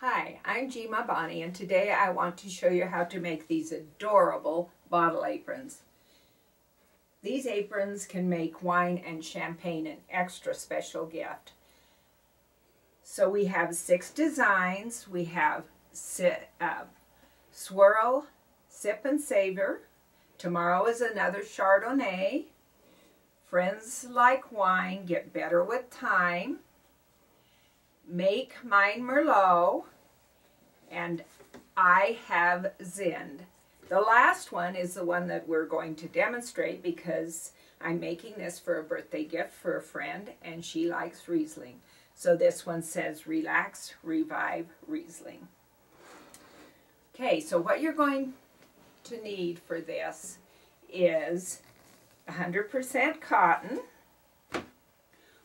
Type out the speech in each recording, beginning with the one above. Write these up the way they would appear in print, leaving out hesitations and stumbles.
Hi, I'm Gma Bonnie, and today I want to show you how to make these adorable bottle aprons. These aprons can make wine and champagne an extra special gift. So we have 6 designs. We have Swirl, Sip and Savor, Tomorrow is Another Chardonnay, Friends Like Wine, Get Better with Time, Make Mine Merlot, and I Have Zinned. The last one is the one that we're going to demonstrate because I'm making this for a birthday gift for a friend and she likes Riesling. So this one says Relax, Revive, Riesling. Okay, so what you're going to need for this is 100% cotton,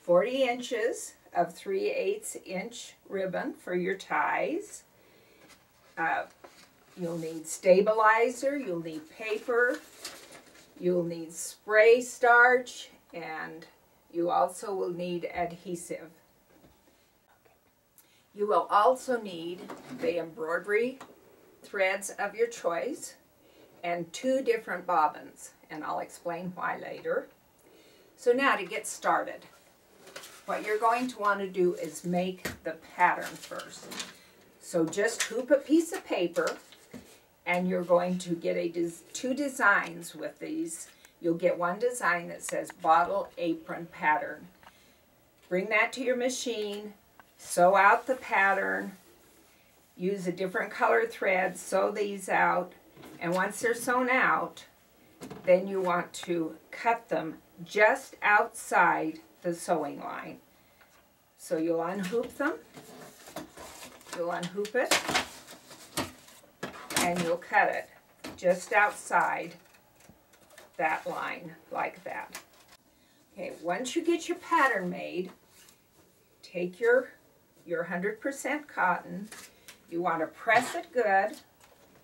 40 inches of 3/8 inch ribbon for your ties. You'll need stabilizer, you'll need paper, you'll need spray starch, and you also will need adhesive. You will also need the embroidery threads of your choice and 2 different bobbins, and I'll explain why later. So now to get started, what you're going to want to do is make the pattern first. So just hoop a piece of paper, and you're going to get 2 designs with these. You'll get one design that says Bottle Apron Pattern. Bring that to your machine, sew out the pattern, use a different color thread, sew these out, and once they're sewn out, then you want to cut them just outside the sewing line. So you'll unhoop them, you'll unhoop it, and you'll cut it just outside that line, like that. Okay, once you get your pattern made, take your 100% cotton. You want to press it good,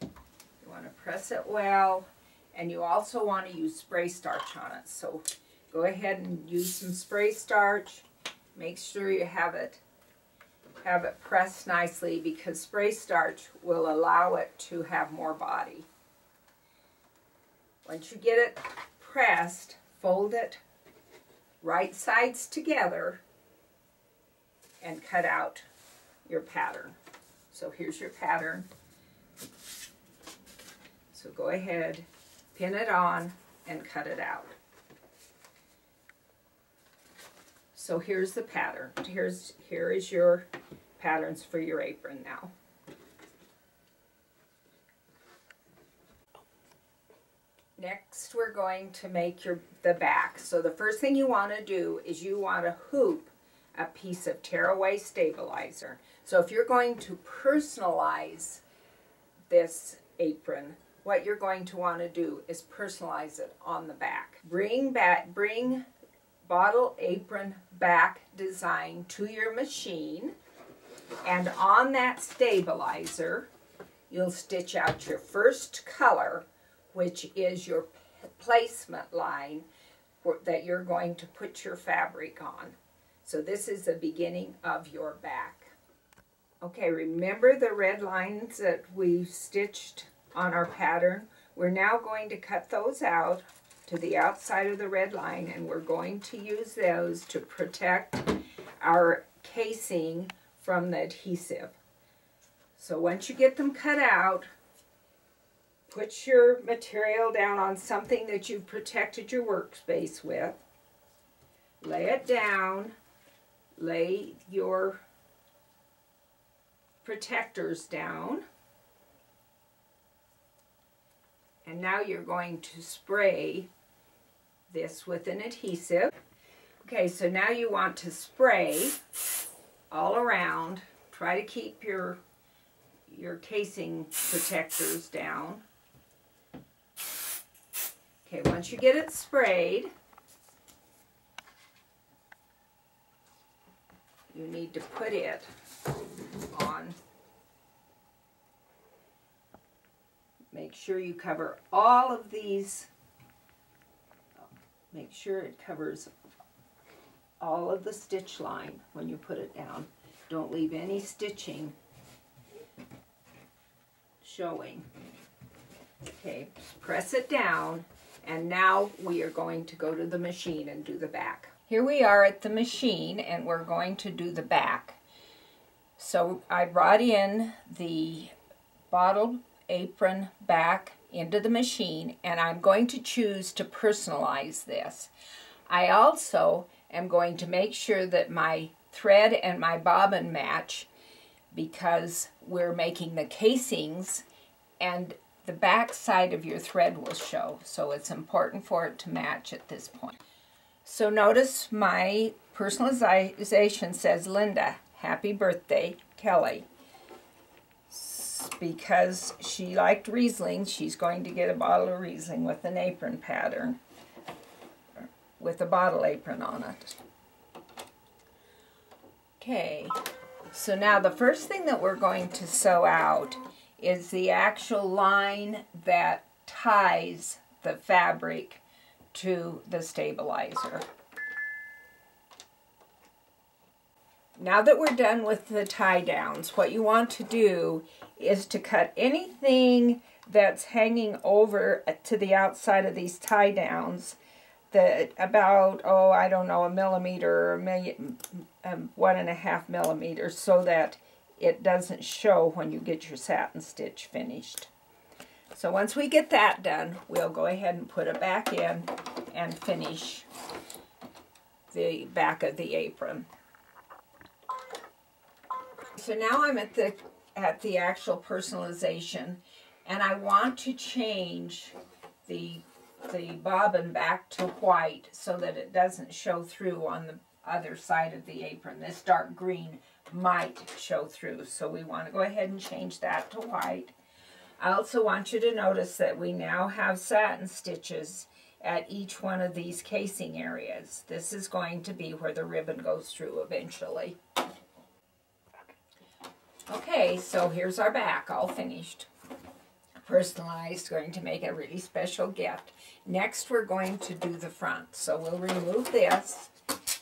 you want to press it well, and you also want to use spray starch on it. So go ahead and use some spray starch. Make sure you have it pressed nicely, because spray starch will allow it to have more body. Once you get it pressed, fold it right sides together and cut out your pattern. So here's your pattern. So go ahead, pin it on, and cut it out. So here's the pattern. Here is your patterns for your apron now. Next we're going to make the back. So the first thing you want to do is you want to hoop a piece of tearaway stabilizer. So if you're going to personalize this apron, what you're going to want to do is personalize it on the back. Bring Bottle Apron back design to your machine, and on that stabilizer you'll stitch out your first color, which is your placement line that you're going to put your fabric on. So this is the beginning of your back. Okay, remember the red lines that we stitched on our pattern? We're now going to cut those out to the outside of the red line, and we're going to use those to protect our casing from the adhesive. So once you get them cut out, put your material down on something that you've protected your workspace with. Lay it down, lay your protectors down, and now you're going to spray this with an adhesive. Okay, so now you want to spray all around. Try to keep your casing protectors down. Okay, once you get it sprayed, you need to put it on. Make sure you cover all of these. Make sure it covers all of the stitch line when you put it down. Don't leave any stitching showing. Okay, press it down, and now we are going to go to the machine and do the back. Here we are at the machine, and we're going to do the back. So I brought in the bottle apron back into the machine, and I'm going to choose to personalize this. I also am going to make sure that my thread and my bobbin match, because we're making the casings and the back side of your thread will show, so it's important for it to match at this point. So notice my personalization says, Linda, happy birthday, Kelly. Because she liked Riesling, she's going to get a bottle of Riesling with an apron pattern, with a bottle apron on it. Okay, so now the first thing that we're going to sew out is the actual line that ties the fabric to the stabilizer. Now that we're done with the tie downs, what you want to do is to cut anything that's hanging over to the outside of these tie downs, that about, oh, I don't know, 1 millimeter or 1.5 millimeters, so that it doesn't show when you get your satin stitch finished. So once we get that done, we'll go ahead and put it back in and finish the back of the apron. So now I'm at the actual personalization, and I want to change the bobbin back to white so that it doesn't show through on the other side of the apron. This dark green might show through, so we want to go ahead and change that to white. I also want you to notice that we now have satin stitches at each one of these casing areas. This is going to be where the ribbon goes through eventually. Okay, so here's our back, all finished. Personalized, going to make a really special gift. Next, we're going to do the front. So we'll remove this,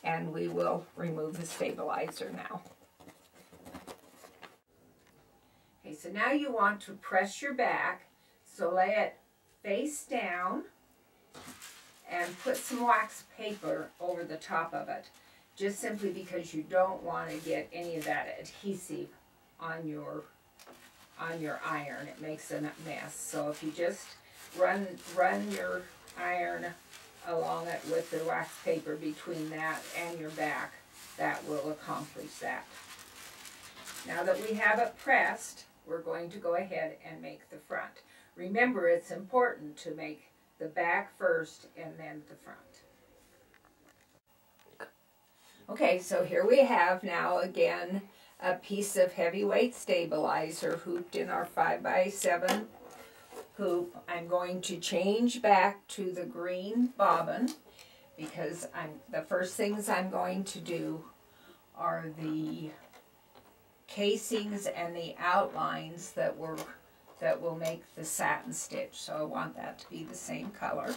and we will remove the stabilizer now. Okay, so now you want to press your back, so lay it face down, and put some wax paper over the top of it, just simply because you don't want to get any of that adhesive on your iron. It makes a mess. So if you just run your iron along it with the wax paper between that and your back, that will accomplish that. Now that we have it pressed, we're going to go ahead and make the front. Remember, it's important to make the back first and then the front. Okay, so here we have now again a piece of heavyweight stabilizer hooped in our 5x7 hoop. I'm going to change back to the green bobbin, because the first things I'm going to do are the casings and the outlines that will make the satin stitch. So I want that to be the same color.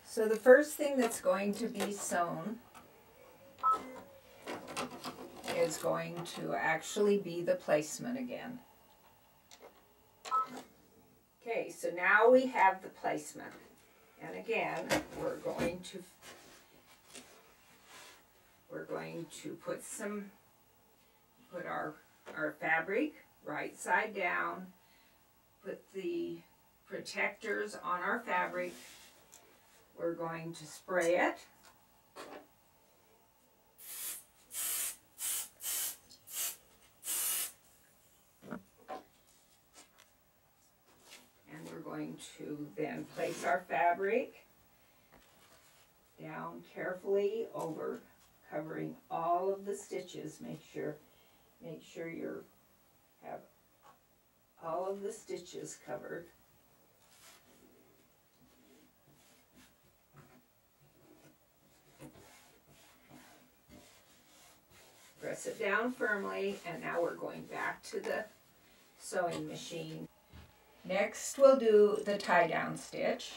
So the first thing that's going to be sewn is going to actually be the placement again. Okay, so now we have the placement. And again, we're going to put our fabric right side down, put the protectors on our fabric. We're going to spray it. And we're going to then place our fabric down carefully over, covering all of the stitches. Make sure you have all of the stitches covered. Press it down firmly, and now we're going back to the sewing machine. Next, we'll do the tie-down stitch.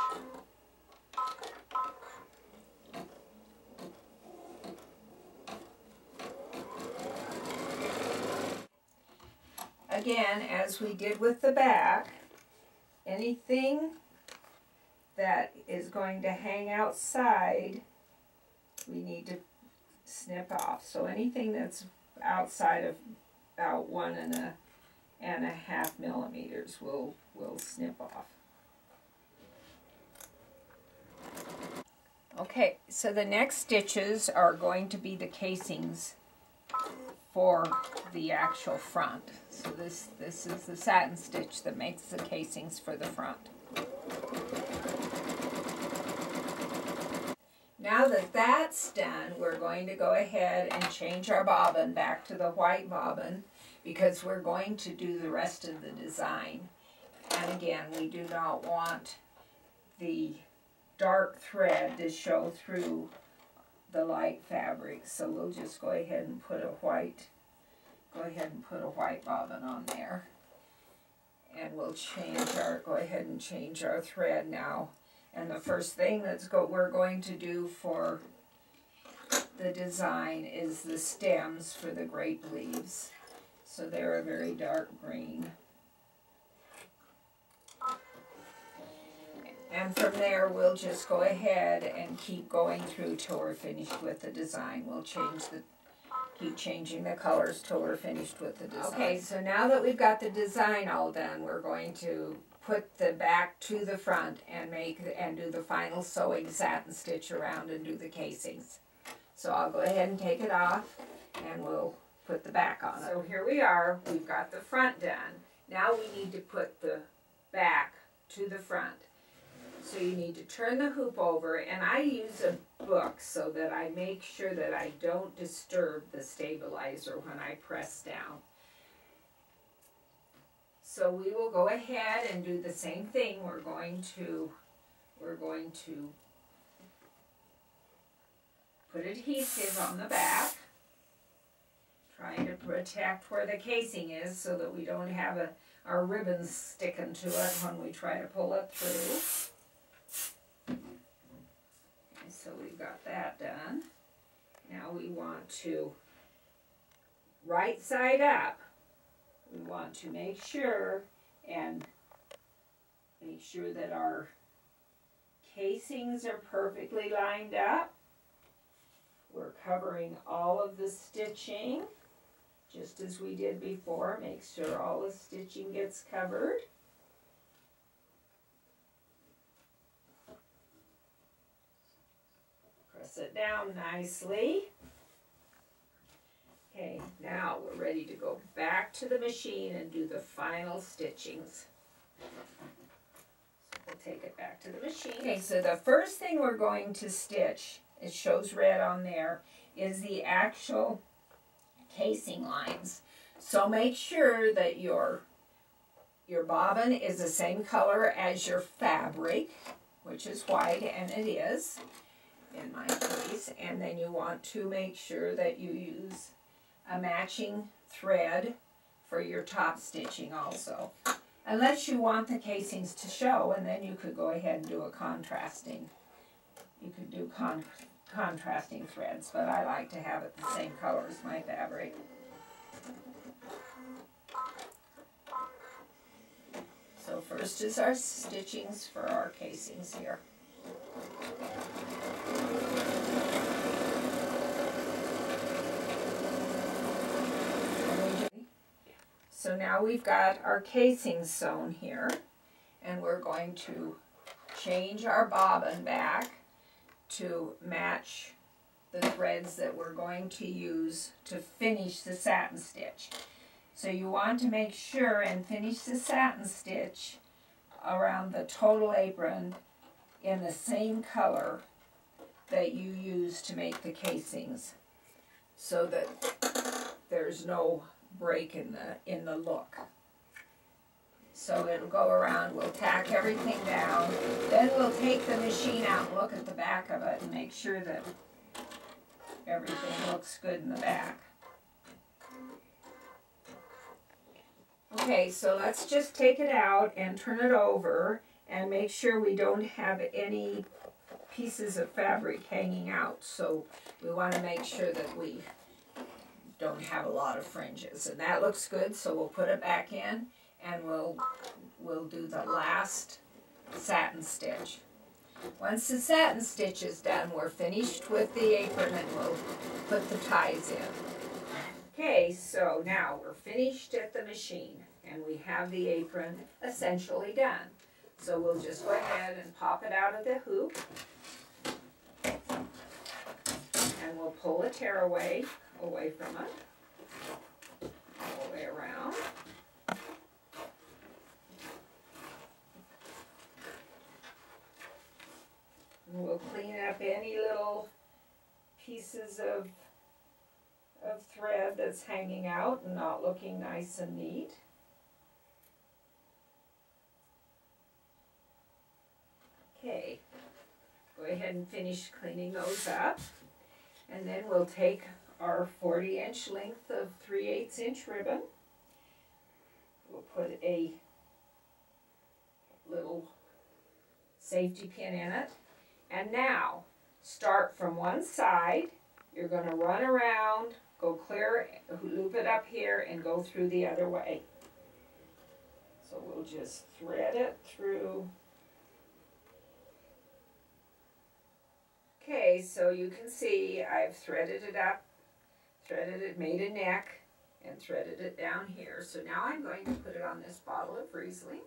again, as we did with the back, anything that is going to hang outside, we need to snip off. So anything that's outside of about 1.5 millimeters we'll snip off. Okay, so the next stitches are going to be the casings for the actual front. So this is the satin stitch that makes the casings for the front. Now that that's done, we're going to go ahead and change our bobbin back to the white bobbin because we're going to do the rest of the design. And again, we do not want the dark thread to show through the light fabric, so we'll just go ahead and put a white bobbin on there, and we'll go ahead and change our thread now. And the first thing we're going to do for the design is the stems for the grape leaves. So they're a very dark green. And from there, we'll just go ahead and keep going through till we're finished with the design. We'll keep changing the colors till we're finished with the design. Okay, so now that we've got the design all done, we're going to put the back to the front and do the final sewing satin stitch around and do the casings. So I'll go ahead and take it off and we'll put the back on it. So here we are, we've got the front done. Now we need to put the back to the front. So you need to turn the hoop over, and I use a book so that I make sure that I don't disturb the stabilizer when I press down. So we will go ahead and do the same thing. We're going to put adhesive on the back, trying to protect where the casing is so that we don't have our ribbons sticking to it when we try to pull it through. So we've got that done. Now we want to, right side up, we want to make sure that our casings are perfectly lined up. We're covering all of the stitching, just as we did before. Make sure all the stitching gets covered. Press it down nicely. Okay, now we're ready to go back to the machine and do the final stitchings. So we'll take it back to the machine. Okay, so the first thing we're going to stitch, it shows red on there, is the actual casing lines. So make sure that your bobbin is the same color as your fabric, which is white, and it is in my case. And then you want to make sure that you use a matching thread for your top stitching also. Unless you want the casings to show, and then you could go ahead and do a contrasting. You could do contrasting threads, but I like to have it the same color as my fabric. So first is our stitchings for our casings here. So now we've got our casings sewn here, and we're going to change our bobbin back to match the threads that we're going to use to finish the satin stitch. So you want to make sure and finish the satin stitch around the total apron in the same color that you use to make the casings, so that there's no break in the look. So it'll go around, we'll tack everything down, then we'll take the machine out and look at the back of it and make sure that everything looks good in the back. Okay, so let's just take it out and turn it over and make sure we don't have any pieces of fabric hanging out. So we want to make sure that we don't have a lot of fringes. And that looks good, so we'll put it back in and we'll do the last satin stitch. Once the satin stitch is done, we're finished with the apron and we'll put the ties in. Okay, so now we're finished at the machine and we have the apron essentially done. So we'll just go ahead and pop it out of the hoop and we'll pull the tearaway away from it, all the way around. And we'll clean up any little pieces of thread that's hanging out and not looking nice and neat. Okay, go ahead and finish cleaning those up. And then we'll take our 40-inch length of 3/8 inch ribbon. We'll put a little safety pin in it. And now, start from one side. You're going to run around, go clear, loop it up here, and go through the other way. So we'll just thread it through. Okay, so you can see I've threaded it up, threaded it, made a neck, and threaded it down here. So now I'm going to put it on this bottle of Riesling.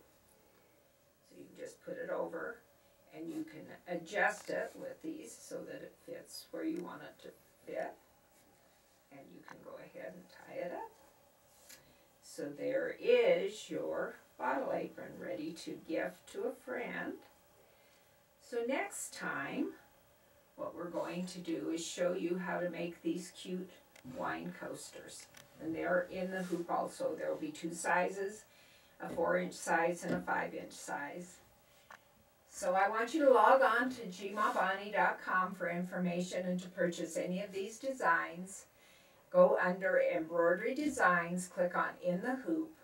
So you can just put it over, and you can adjust it with these so that it fits where you want it to fit. And you can go ahead and tie it up. So there is your bottle apron ready to gift to a friend. So next time, what we're going to do is show you how to make these cute wine coasters. And they're in the hoop also. There will be two sizes, a 4-inch size and a 5-inch size. So I want you to log on to gmabani.com for information and to purchase any of these designs. Go under Embroidery Designs, click on In the Hoop.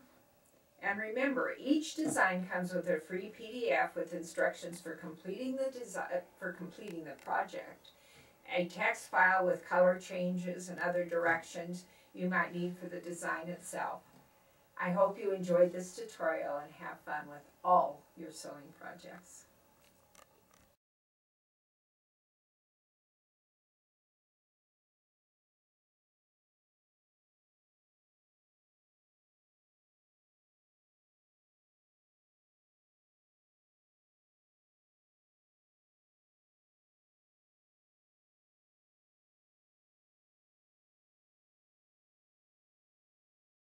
And remember, each design comes with a free PDF with instructions for completing the project, a text file with color changes and other directions you might need for the design itself. I hope you enjoyed this tutorial and have fun with all your sewing projects.